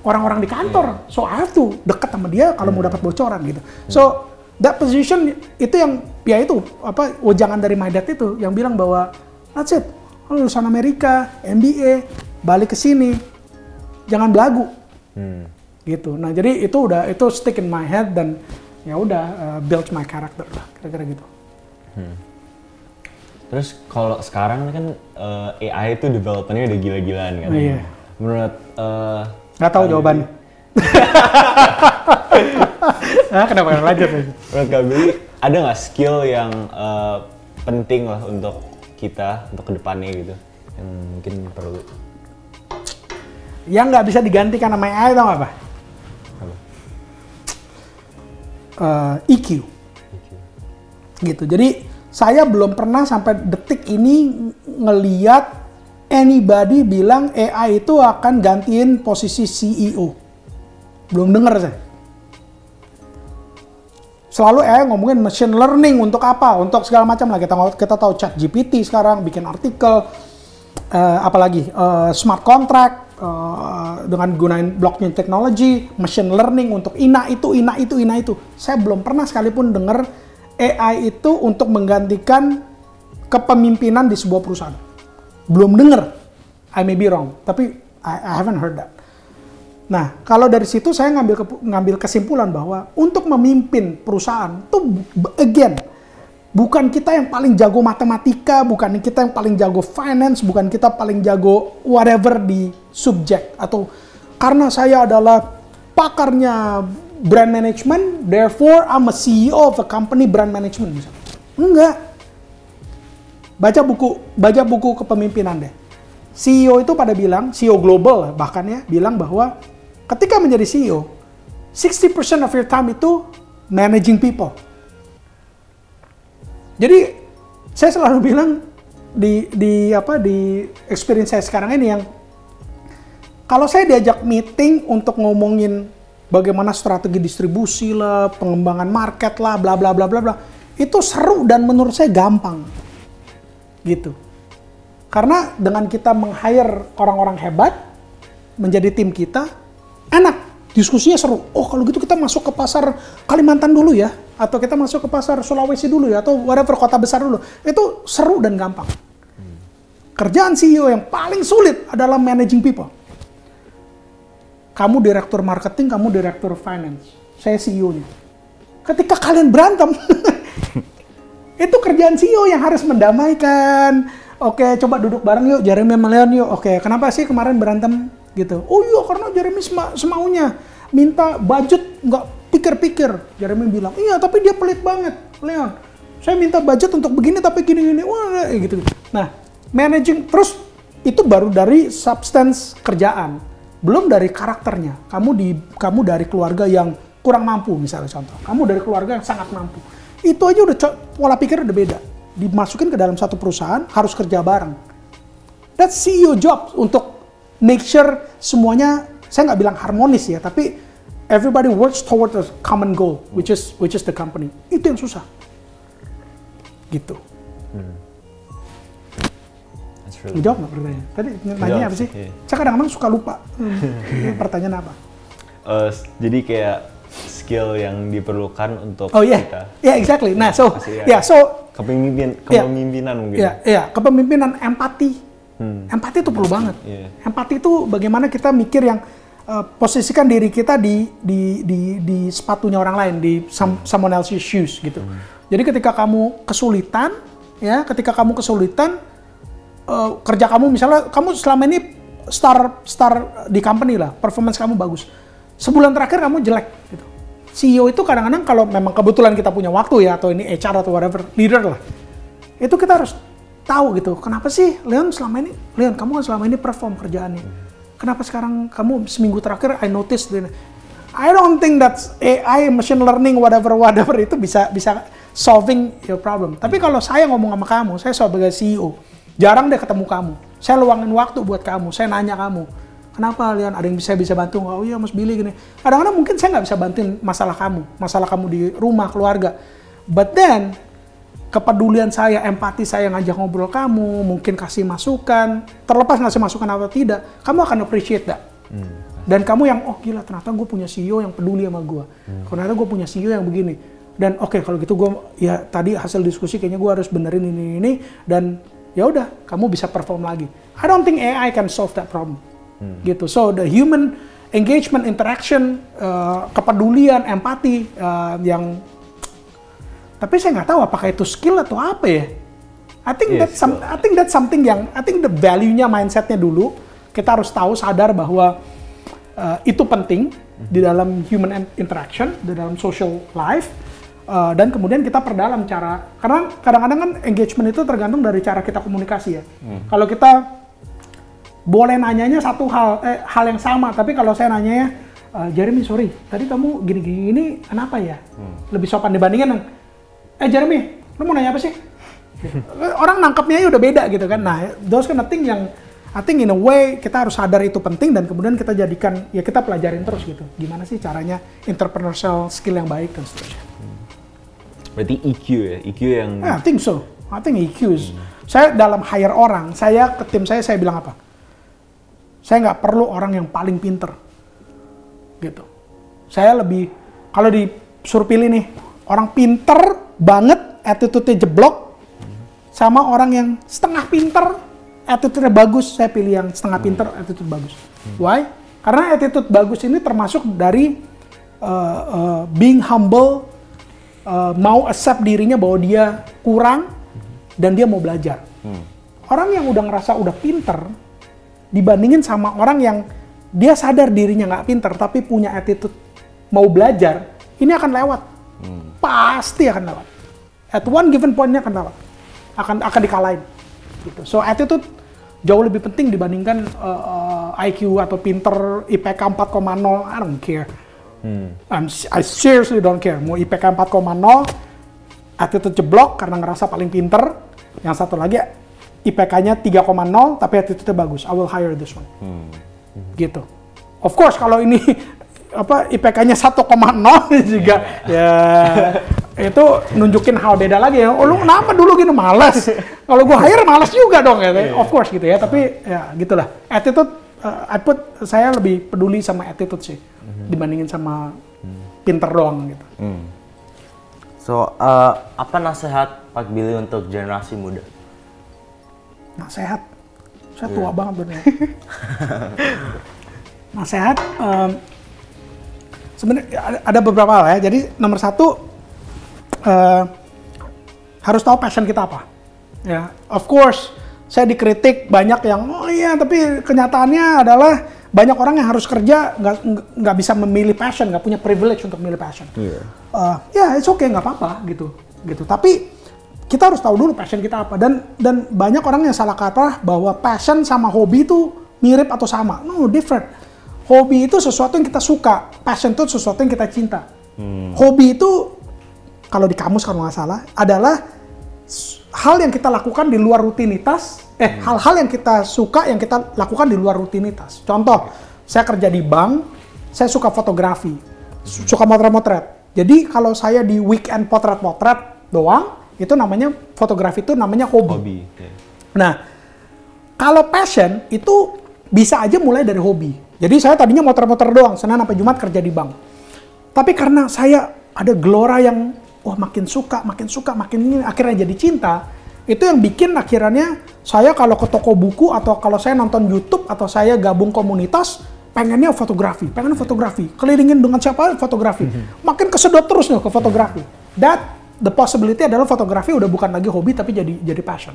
orang-orang di kantor. So I have to dekat sama dia kalau mau dapat bocoran gitu. So that position itu yang ya itu apa wejangan dari my dad itu yang bilang bahwa that's it. Lulusan Amerika, MBA, balik ke sini, jangan belagu. Gitu. Nah, jadi itu stick in my head dan ya udah build my character lah, kira-kira gitu. Terus kalau sekarang kan AI itu development-nya udah gila-gilaan kan. Iya. Menurut nggak tahu jawabannya. Nah, kenapa nggak lanjut aja? Menurut Kak Billy, ada nggak skill yang penting lah untuk kita untuk kedepannya gitu, yang mungkin perlu? Yang nggak bisa digantikan sama AI tau nggak apa? EQ. Gitu. Jadi saya belum pernah sampai detik ini ngeliat anybody bilang AI itu akan gantiin posisi CEO. Belum denger saya. Selalu AI ngomongin machine learning untuk apa? Untuk segala macam lah. Kita tahu ChatGPT sekarang bikin artikel, apalagi smart contract dengan gunain blockchain technology, machine learning untuk ina itu. Saya belum pernah sekalipun dengar AI itu untuk menggantikan kepemimpinan di sebuah perusahaan. Belum dengar. I may be wrong, tapi I haven't heard that. Nah, kalau dari situ saya ngambil kesimpulan bahwa untuk memimpin perusahaan tuh again bukan kita yang paling jago matematika, bukan kita yang paling jago finance, bukan kita paling jago whatever di subjek atau karena saya adalah pakarnya brand management, therefore I'm a CEO of a company brand management. Enggak. Baca buku kepemimpinan deh. CEO itu pada bilang, CEO global bahkan ya, bilang bahwa ketika menjadi CEO, 60% of your time itu managing people. Jadi saya selalu bilang di experience saya sekarang ini yang kalau saya diajak meeting untuk ngomongin bagaimana strategi distribusi lah, pengembangan market lah, bla bla bla bla bla, itu seru dan menurut saya gampang. Gitu. Karena dengan kita meng-hire orang-orang hebat menjadi tim kita, enak, diskusinya seru. Oh kalau gitu kita masuk ke pasar Kalimantan dulu ya, atau kita masuk ke pasar Sulawesi dulu ya, atau whatever kota besar dulu. Itu seru dan gampang. Kerjaan CEO yang paling sulit adalah managing people. Kamu direktur marketing, kamu direktur finance, saya CEO-nya. Ketika kalian berantem, itu kerjaan CEO yang harus mendamaikan. Oke, coba duduk bareng yuk, Jeremy sama Leon yuk. Oke, kenapa sih kemarin berantem gitu? Oh iya, karena Jeremy semaunya minta budget nggak pikir-pikir. Jeremy bilang, iya tapi dia pelit banget, Leon. Saya minta budget untuk begini tapi gini-gini, wah gitu. Nah, managing terus itu baru dari substance kerjaan, belum dari karakternya. Kamu dari keluarga yang kurang mampu misalnya contoh. Kamu dari keluarga yang sangat mampu. Itu aja udah pola pikir udah beda. Dimasukin ke dalam satu perusahaan, harus kerja bareng. That's CEO job untuk make sure semuanya, saya nggak bilang harmonis ya, tapi everybody works toward a common goal, which is the company. Itu yang susah. Gitu. Really... Jawab nggak pertanyaan? Tadi nanya apa sih? Yeah. Saya kadang-kadang suka lupa. Pertanyaan apa? Jadi kayak skill yang diperlukan untuk kita. Yeah, exactly. Nah, so kepemimpinan mungkin. Kepemimpinan, empati. Empati itu perlu banget. Yeah. Empati itu bagaimana kita mikir yang posisikan diri kita di sepatunya orang lain, di someone else's shoes gitu. Jadi ketika kamu kesulitan, kerja kamu misalnya kamu selama ini star di company lah, performance kamu bagus. Sebulan terakhir kamu jelek gitu. CEO itu kadang-kadang kalau memang kebetulan kita punya waktu ya, atau ini HR atau whatever, leader lah. Itu kita harus tahu gitu, kenapa sih Leon kamu kan selama ini perform kerjaannya. Kenapa sekarang kamu seminggu terakhir I notice, I don't think that AI, machine learning, whatever itu bisa solving your problem. Tapi kalau saya ngomong sama kamu, saya sebagai CEO, jarang deh ketemu kamu. Saya luangin waktu buat kamu, saya nanya kamu, kenapa Leon, ada yang bisa bantu nggak? Oh iya Mas Billy gini. Kadang-kadang mungkin saya nggak bisa bantuin masalah kamu di rumah, keluarga. But then, kepedulian saya, empati saya ngajak ngobrol kamu, mungkin kasih masukan, terlepas ngasih masukan atau tidak, kamu akan appreciate that. Dan kamu yang, oh gila ternyata gue punya CEO yang peduli sama gue. Ternyata gue punya CEO yang begini. Dan oke, kalau gitu gue, ya tadi hasil diskusi kayaknya gue harus benerin ini. Dan ya udah, kamu bisa perform lagi. I don't think AI can solve that problem. Gitu. So the human engagement, interaction, kepedulian, empati yang, tapi saya nggak tahu apakah itu skill atau apa ya. I think that's something yang, I think the value-nya, mindset-nya dulu kita harus tahu, sadar bahwa itu penting di dalam human interaction, di dalam social life, dan kemudian kita perdalam cara, karena kadang-kadang kan engagement itu tergantung dari cara kita komunikasi ya. Kalau kita boleh nanyanya satu hal yang sama, tapi kalau saya nanya Jeremy, sorry, tadi kamu gini-gini kenapa ya? Lebih sopan dibandingin Jeremy, lu mau nanya apa sih? Orang nangkepnya udah beda gitu kan. Nah, those kind of thing yang I think in a way kita harus sadar itu penting, dan kemudian kita jadikan, ya kita pelajarin terus gitu. Gimana sih caranya entrepreneurial skill yang baik dan seterusnya. Berarti EQ ya? EQ yang... I think so. I think EQ is... Saya dalam hire orang, saya ke tim saya bilang apa? Saya nggak perlu orang yang paling pinter. Gitu. Saya lebih, kalau disuruh pilih nih, orang pinter banget, attitude-nya jeblok, sama orang yang setengah pinter, attitude-nya bagus, saya pilih yang setengah pinter, attitude bagus. Why? Karena attitude bagus ini termasuk dari being humble, mau accept dirinya bahwa dia kurang, dan dia mau belajar. Orang yang udah ngerasa udah pinter, dibandingin sama orang yang dia sadar dirinya nggak pinter, tapi punya attitude mau belajar, ini akan lewat. Pasti akan lewat. At one given point-nya akan lewat. Akan dikalahin. Gitu. So attitude jauh lebih penting dibandingkan IQ atau pinter, IPK 4,0, I don't care. I seriously don't care. Mau IPK 4,0, attitude jeblok karena ngerasa paling pinter. Yang satu lagi IPK-nya 3,0 tapi attitude-nya bagus. I will hire this one. Gitu. Of course kalau ini IPK-nya 1,0 juga ya itu nunjukin hal beda lagi ya. Oh lu kenapa dulu gini, malas. Kalau gue hire malas juga dong ya. Of course gitu ya, tapi ya gitulah. Attitude saya lebih peduli sama attitude sih dibandingin sama pinter doang gitu. So, apa nasihat Pak Billy untuk generasi muda? Nasihat? Saya tua banget bener. Nasihat, sebenarnya ada beberapa hal ya. Jadi nomor satu, harus tahu passion kita apa. Ya, of course, saya dikritik banyak yang, oh iya, tapi kenyataannya adalah banyak orang yang harus kerja nggak bisa memilih passion, nggak punya privilege untuk memilih passion. Ya, it's okay, nggak apa-apa gitu. Tapi kita harus tahu dulu passion kita apa. Dan banyak orang yang salah kaprah bahwa passion sama hobi itu mirip atau sama. No, different. Hobi itu sesuatu yang kita suka, passion itu sesuatu yang kita cinta. Hobi itu, kalau di kamus kalau nggak salah, adalah hal yang kita lakukan di luar rutinitas, hal-hal yang kita suka yang kita lakukan di luar rutinitas. Contoh, saya kerja di bank, saya suka fotografi, suka motret-motret. Jadi kalau saya di weekend potret-potret doang, itu namanya fotografi, itu namanya hobi. Nah, kalau passion itu bisa aja mulai dari hobi. Jadi saya tadinya motret-motret doang, Senin sampai Jumat kerja di bank. Tapi karena saya ada gelora yang makin suka, makin ini, akhirnya jadi cinta. Itu yang bikin akhirnya saya kalau ke toko buku atau kalau saya nonton YouTube atau saya gabung komunitas, pengen fotografi, kelilingin dengan siapa, fotografi. Makin kesedot terus nih ke fotografi. The possibility adalah fotografi udah bukan lagi hobi tapi jadi passion.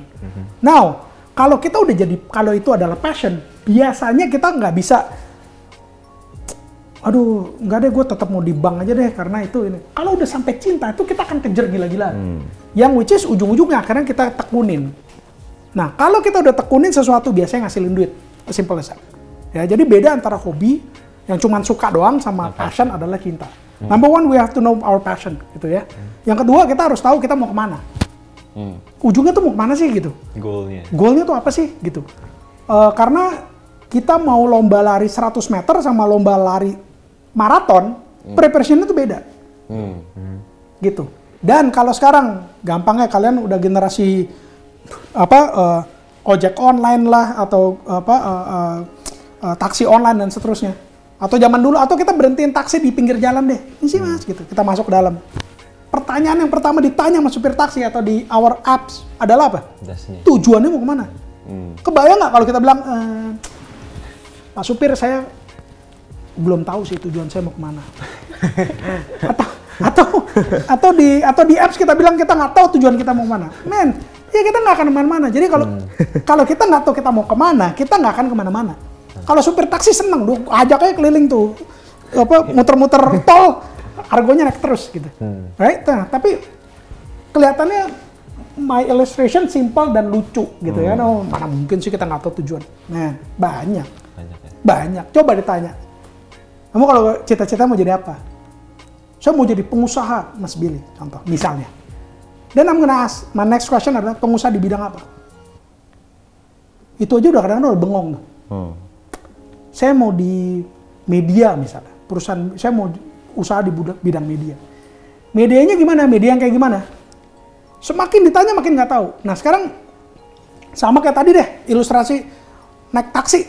Now, kalau itu adalah passion, biasanya kita nggak bisa, aduh, nggak deh, gue tetap mau di bank aja deh karena itu ini. Kalau udah sampai cinta itu kita akan kejar gila-gilaan. Yang which is ujung-ujungnya akhirnya kita tekunin. Nah, kalau kita udah tekunin sesuatu biasanya ngasilin duit, simple as that. Ya, jadi beda antara hobi yang cuma suka doang sama passion adalah cinta. Number one, we have to know our passion, gitu ya. Yang kedua, kita harus tahu kita mau kemana. Ujungnya tuh mau kemana sih gitu. Goalnya tuh apa sih gitu. Karena kita mau lomba lari 100 meter sama lomba lari maraton, preparationnya tuh beda. Gitu. Dan kalau sekarang, gampangnya kalian udah generasi ojek online lah atau taksi online dan seterusnya. Atau zaman dulu, atau kita berhentiin taksi di pinggir jalan deh. Ini sih mas, gitu. Kita masuk ke dalam. Pertanyaan yang pertama ditanya sama supir taksi atau di our apps adalah apa? Tujuannya mau kemana? Kebayang nggak kalau kita bilang, Pak supir saya belum tahu sih tujuan saya mau kemana. atau di apps kita bilang kita nggak tahu tujuan kita mau kemana. Men, ya kita nggak akan kemana-mana. Jadi kalau kita nggak tahu kita mau kemana, kita nggak akan kemana-mana. Kalau supir taksi seneng, ajak aja keliling tuh, muter-muter tol, argonya naik terus gitu. Right? Nah, tapi kelihatannya my illustration simple dan lucu gitu ya. No, mana mungkin sih kita nggak tahu tujuan. Nah, banyak. Coba ditanya, kamu kalau cita-cita mau jadi apa? Saya mau jadi pengusaha, Mas Billy, contoh, misalnya. Dan I'm gonna ask, my next question adalah pengusaha di bidang apa? Itu aja udah kadang-kadang udah bengong tuh. Saya mau di media misalnya, perusahaan, saya mau usaha di bidang media. Medianya gimana? Media yang kayak gimana? Semakin ditanya makin nggak tahu. Nah sekarang sama kayak tadi deh, ilustrasi naik taksi.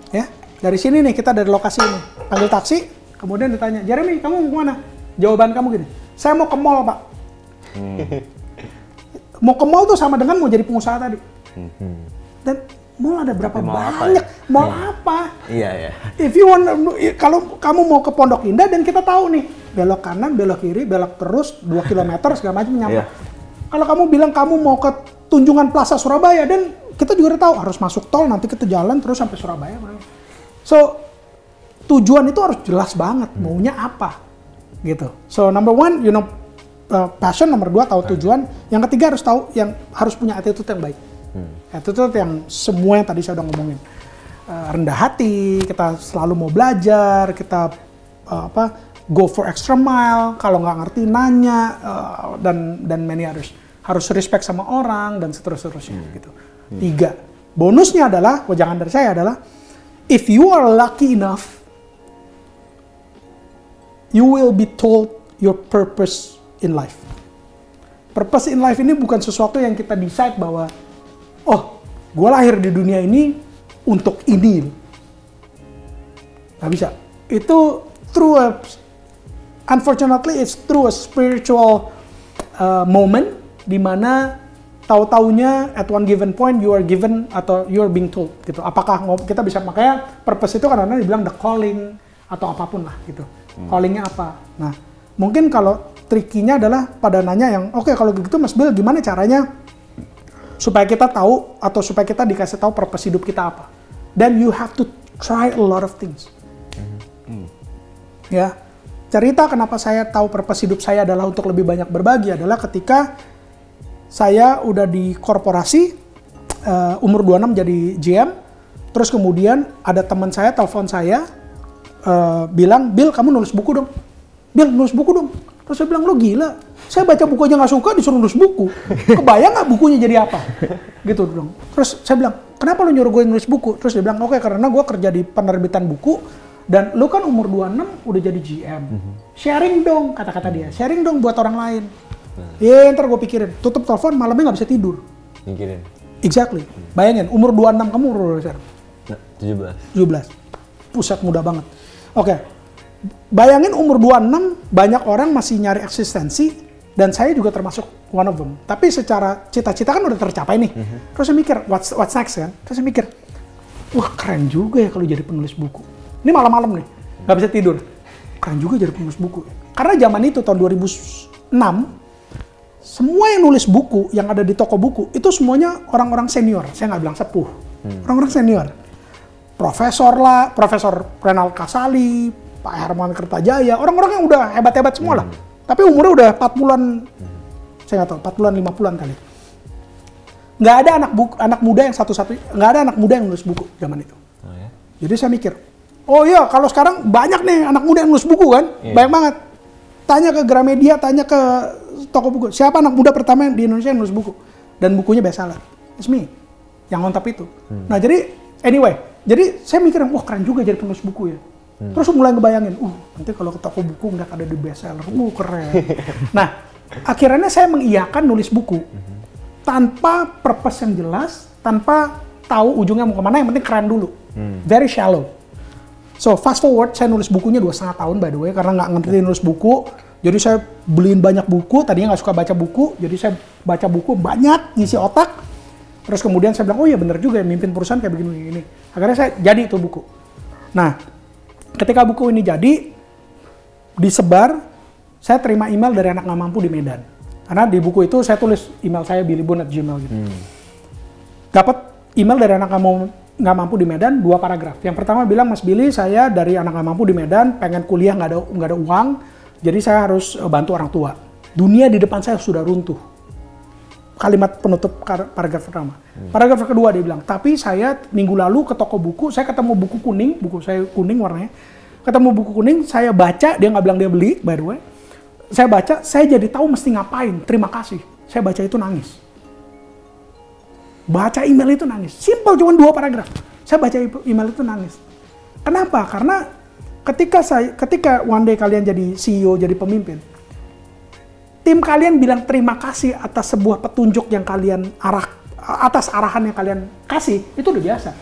Ya, dari sini nih kita dari lokasi ini, panggil taksi, kemudian ditanya, Jeremy kamu mau kemana? Jawaban kamu gini, saya mau ke mall pak. Mau ke mall tuh sama dengan mau jadi pengusaha tadi. Dan mall ada berapa banyak? Mall apa? Iya. If you want, kalau kamu mau ke Pondok Indah dan kita tahu nih, belok kanan, belok kiri, belok terus 2 km segala macam nyampe. Kalau kamu bilang kamu mau ke Tunjungan Plaza Surabaya dan kita juga udah tahu harus masuk tol, nanti kita jalan terus sampai Surabaya. So tujuan itu harus jelas banget maunya apa gitu. So number one, you know, passion. Nomor 2 tahu tujuan. Yang ketiga harus tahu, yang harus punya attitude yang baik. Attitude yang semua yang tadi saya udah ngomongin. Rendah hati, kita selalu mau belajar, kita go for extra mile, kalau nggak ngerti nanya, dan many others. Harus respect sama orang dan seterusnya gitu. 3. Bonusnya adalah, jangan dari saya adalah, if you are lucky enough, you will be told your purpose in life. Purpose in life ini bukan sesuatu yang kita decide bahwa, oh, gue lahir di dunia ini untuk ini. Nggak bisa. Itu unfortunately, it's through a spiritual moment, di mana tahu-taunya at one given point you are given atau you are being told gitu. Apakah kita bisa, makanya purpose itu kadang-kadang dibilang the calling atau apapun lah gitu. Callingnya apa? Nah, mungkin kalau trikinya adalah pada nanya yang, oke, kalau gitu Mas Bill gimana caranya supaya kita tahu atau supaya kita dikasih tahu purpose hidup kita apa? Then you have to try a lot of things. Ya, cerita kenapa saya tahu purpose hidup saya adalah untuk lebih banyak berbagi adalah ketika saya udah di korporasi, umur 26 jadi GM, terus kemudian ada teman saya telepon saya, bilang, Bill kamu nulis buku dong. Bill nulis buku dong. Terus saya bilang, lo gila, saya baca buku aja nggak suka disuruh nulis buku. Kebayang nggak bukunya jadi apa? Gitu dong. Terus saya bilang, kenapa lo nyuruh gue nulis buku? Terus dia bilang, oke, karena gue kerja di penerbitan buku, dan lo kan umur 26 udah jadi GM. Sharing dong, kata-kata dia. Sharing dong buat orang lain. Ya ntar gue pikirin, tutup telepon malamnya nggak bisa tidur. Mikirin. Exactly. Bayangin, umur 26 kamu umur berapa sekarang? 17. Pusat muda banget. Oke. Bayangin umur 26, banyak orang masih nyari eksistensi, dan saya juga termasuk one of them. Tapi secara cita-cita kan udah tercapai nih. Terus saya mikir, what's next kan? Terus saya mikir, wah keren juga ya kalau jadi penulis buku. Ini malam-malam nih, nggak bisa tidur. Keren juga jadi penulis buku. Karena zaman itu, tahun 2006, semua yang nulis buku, yang ada di toko buku, itu semuanya orang-orang senior. Saya nggak bilang sepuh. Orang-orang senior. Profesor lah, Profesor Renal Kasali, Pak Herman Kertajaya, orang-orang yang udah hebat-hebat semua lah. Tapi umurnya udah 40-an, saya nggak tahu, 40-an, 50-an kali. Nggak ada anak muda yang nggak ada anak muda yang nulis buku zaman itu. Oh, ya? Jadi saya mikir, oh iya, kalau sekarang banyak nih anak muda yang nulis buku kan, banyak banget. Tanya ke Gramedia, tanya ke toko buku, siapa anak muda pertama di Indonesia yang nulis buku? Dan bukunya bestseller. It's me, yang on top itu. Nah jadi, anyway, jadi saya mikir, wah keren juga jadi penulis buku ya. Terus mulai ngebayangin, nanti kalau ke toko buku nggak ada di bestseller, keren. Nah, akhirnya saya mengiyakan nulis buku. Tanpa purpose yang jelas, tanpa tahu ujungnya mau kemana, yang penting keren dulu. Very shallow. So fast forward, saya nulis bukunya 2,5 tahun by the way, karena nggak ngerti nulis buku. Jadi saya beliin banyak buku, tadinya nggak suka baca buku, jadi saya baca buku banyak, ngisi otak. Terus kemudian saya bilang, oh iya bener juga ya, mimpin perusahaan kayak begini-begini. Akhirnya saya jadi itu buku. Nah, ketika buku ini jadi, disebar, saya terima email dari anak nggak mampu di Medan. Karena di buku itu saya tulis email saya billybun@gmail gitu. Dapat email dari anak nggak mampu di Medan, 2 paragraf. Yang pertama bilang, Mas Billy, saya dari anak nggak mampu di Medan, pengen kuliah nggak ada uang, jadi saya harus bantu orang tua. Dunia di depan saya sudah runtuh. Kalimat penutup paragraf pertama. Paragraf kedua dia bilang, tapi saya minggu lalu ke toko buku, saya ketemu buku kuning, buku saya kuning warnanya, ketemu buku kuning, saya baca, dia nggak bilang dia beli, by the way. Saya baca, saya jadi tahu mesti ngapain, terima kasih. Saya baca itu nangis. Baca email itu nangis. Simple, cuma 2 paragraf. Saya baca email itu nangis. Kenapa? Karena ketika one day kalian jadi CEO, jadi pemimpin, tim kalian bilang terima kasih atas sebuah petunjuk yang kalian atas arahan yang kalian kasih, itu udah biasa.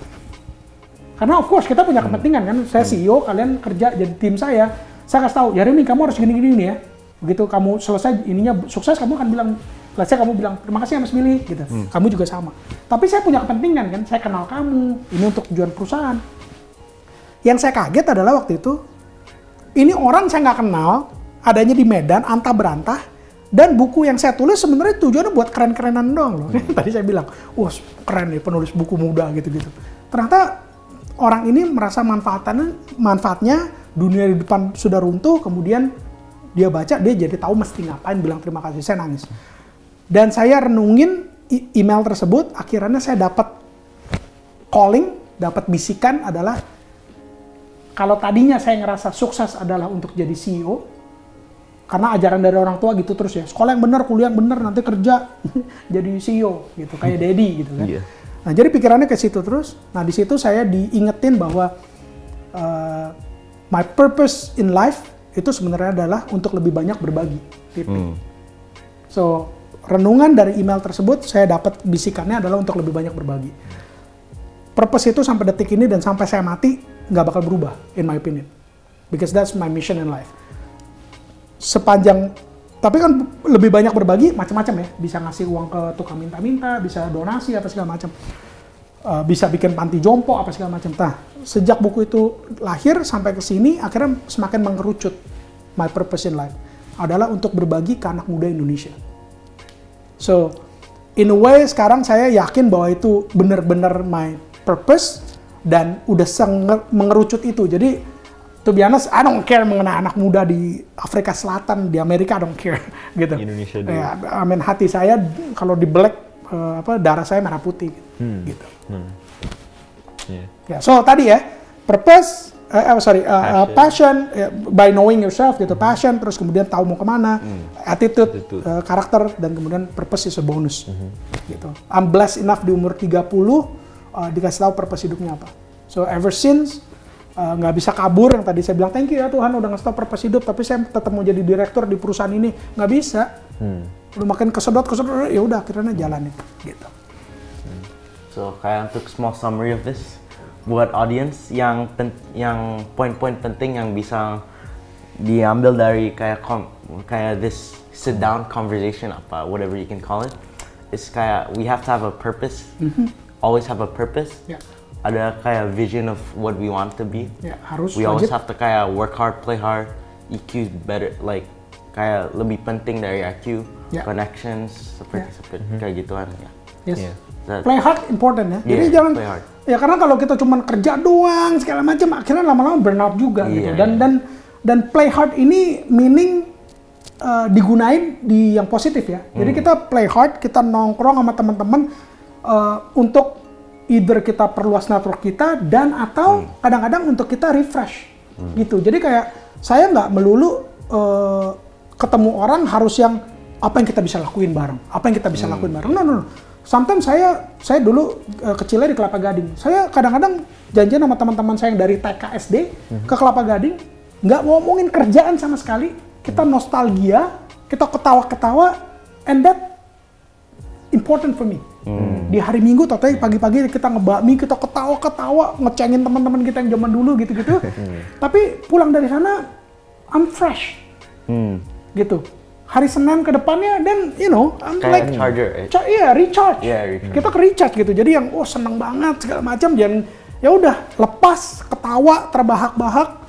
Karena of course kita punya kepentingan kan, saya CEO, kalian kerja jadi tim saya kasih tahu, Jeremy kamu harus gini-gini ya. Begitu kamu selesai ininya sukses, kamu akan bilang, kamu bilang terima kasih ya Mas Billy, gitu. Kamu juga sama. Tapi saya punya kepentingan kan, saya kenal kamu, ini untuk tujuan perusahaan. Yang saya kaget adalah waktu itu, ini orang saya nggak kenal, adanya di Medan, antah berantah, dan buku yang saya tulis sebenarnya tujuannya buat keren-kerenan dong loh. Tadi saya bilang, wah keren nih penulis buku muda gitu-gitu. Ternyata orang ini merasa manfaatnya, dunia di depan sudah runtuh, kemudian dia baca, dia jadi tahu mesti ngapain, bilang terima kasih, saya nangis. Dan saya renungin email tersebut, akhirnya saya dapat calling, dapat bisikan adalah, kalau tadinya saya ngerasa sukses adalah untuk jadi CEO, karena ajaran dari orang tua gitu terus ya, sekolah yang benar, kuliah yang benar, nanti kerja jadi CEO gitu, kayak Daddy gitu kan. Yeah. Nah jadi pikirannya ke situ terus. Nah di situ saya diingetin bahwa my purpose in life itu sebenarnya adalah untuk lebih banyak berbagi. So renungan dari email tersebut saya dapat bisikannya adalah untuk lebih banyak berbagi. Purpose itu sampai detik ini dan sampai saya mati nggak bakal berubah, in my opinion, because that's my mission in life. Tapi kan lebih banyak berbagi, macam-macam ya. Bisa ngasih uang ke tukang minta-minta, bisa donasi apa segala macam, bisa bikin panti jompo apa segala macam. Nah, sejak buku itu lahir sampai ke sini, akhirnya semakin mengerucut. My purpose in life adalah untuk berbagi ke anak muda Indonesia. So, in a way sekarang saya yakin bahwa itu benar-benar my purpose dan udah sangat mengerucut itu. Jadi, to be honest, I don't care mengenai anak muda di Afrika Selatan, di Amerika, I don't care gitu. Indonesia dulu. Ya, hati saya kalau di black darah saya merah putih gitu. Yeah. Ya, so tadi ya, purpose, passion, by knowing yourself gitu, passion, terus kemudian tahu mau kemana, attitude. Karakter, dan kemudian purpose is a bonus gitu. I'm blessed enough di umur 30 dikasih tahu purpose hidupnya apa. So ever since nggak bisa kabur, yang tadi saya bilang thank you ya Tuhan udah ngasih tau purpose hidup, tapi saya tetap mau jadi direktur di perusahaan ini, nggak bisa. Udah makin kesedot, ya udah akhirnya jalanin gitu. So kayak untuk small summary of this, buat audience yang poin-poin penting yang bisa diambil dari kayak this sit down conversation apa whatever you can call it, is kayak we have to have a purpose, always have a purpose. Yeah. Ada kayak vision of what we want to be. Yeah, harus. We always have to kayak work hard, play hard. EQ is better, like kayak lebih penting dari IQ. Yeah. Connections seperti kayak gituan ya. Yes. Yeah. Play hard important ya. Jadi jangan ya, karena kalau kita cuma kerja doang segala macam, akhirnya lama-lama burnout juga gitu. Dan play hard ini meaning digunain di yang positif ya. Jadi kita play hard, kita nongkrong sama teman-teman untuk either kita perluas network kita dan atau kadang-kadang untuk kita refresh gitu. Jadi kayak saya nggak melulu ketemu orang harus yang apa yang kita bisa lakuin bareng, No. Sometimes saya dulu kecilnya di Kelapa Gading. Saya kadang-kadang janjian sama teman-teman saya yang dari TK SD ke Kelapa Gading, nggak ngomongin kerjaan sama sekali. Kita nostalgia, kita ketawa-ketawa, and that important for me. Di hari Minggu, totalnya pagi-pagi kita ngebakmi, kita ketawa-ketawa, ngecengin teman-teman kita yang zaman dulu gitu-gitu. Tapi pulang dari sana, I'm fresh. Gitu. Hari Senin ke depannya, then you know, I'm Kayak like charger, recharge. Yeah, recharge. Kita ke recharge gitu. Jadi yang seneng banget segala macam, dan ya udah lepas, ketawa, terbahak-bahak,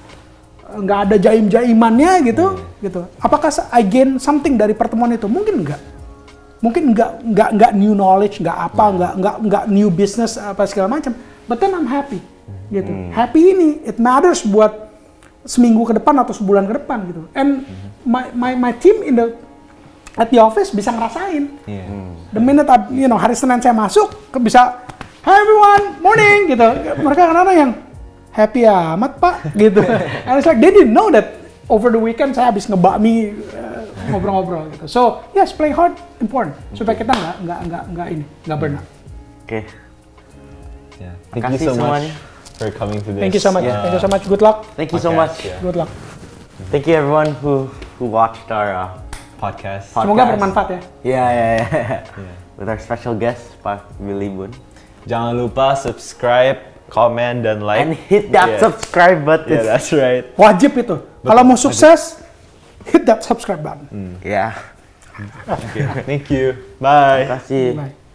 nggak ada jaim-jaimannya gitu. Gitu. Apakah I gain something dari pertemuan itu? Mungkin enggak. Mungkin nggak new knowledge, nggak new business apa segala macam. But then I'm happy. Gitu. Happy ini it matters buat seminggu ke depan atau sebulan ke depan gitu. And my team at the office bisa ngerasain. The minute hari Senin saya masuk, bisa hi everyone, morning gitu. Mereka kadang-kadang yang happy amat Pak gitu. And it's like they didn't know that over the weekend saya habis ngebakmi ngobrol-ngobrol gitu. So yes, play hard important supaya kita nggak burn out. Oke. Yeah. Thank you so much for coming to this. Thank you so much. Thank you so much. Good luck. Thank you so much. Yeah. Good luck. Thank you everyone who watched our Podcast. Semoga bermanfaat ya. Yeah. With our special guest, Pak Billy Bun. Jangan lupa subscribe, comment, dan like. And hit that subscribe button. Yeah, that's right. Wajib itu. Kalau mau sukses, hit that subscribe button. Yeah. Okay. Thank you. Bye. Terima kasih. Bye.